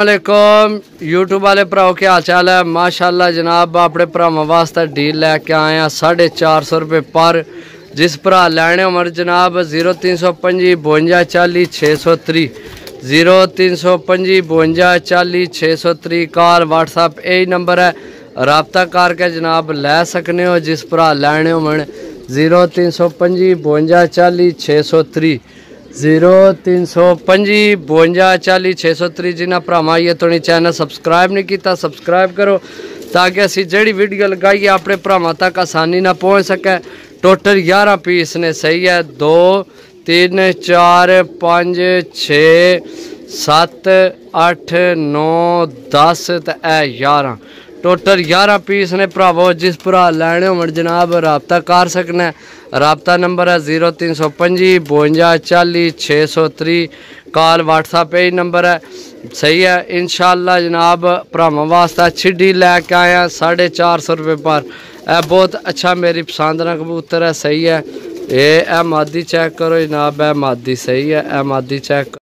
वालेकुम यूट्यूब वाले भराओ क्या हाल चाल है। माशाल्लाह जनाब अपने भरावां वास्ते डील लैके आए हैं 450 रुपये पर। जिस भरा लैने उमर जनाब 0325 52 40 630 0325 52 40 630 कॉल व्हाट्सअप यही नंबर है, रबता करके जनाब लै सकने हो। जिस भरा लैने उमर 0325 52 40 630 0325 52 40 630। जिन्हें भरावां ये तो चैनल सबसक्राइब नहीं किया सबसक्राइब करो ताकि असी जड़ी वीडियो लगाइए अपने भरावां तक आसानी ना पहुँच सके। टोटल 11 पीस ने, सही है। 2 3 4 5 6 7 8 9 10 तो 11 टोटल 11 पीस ने भरावो। जिस भरा लैने होवन जनाब रबता कर सकना है। रबता नंबर है 0325 52 40 630 कॉल व्हाट्सअप यही नंबर है, सही है। इंशाल्लाह जनाब भरावां वास्ते अच्छी डील लैके आए हैं 450 रुपये पर। यह बहुत अच्छा मेरी पसंद का कबूतर है, सही है। ये मादी चेक करो जनाब, है मादी, सही है। मादी चेक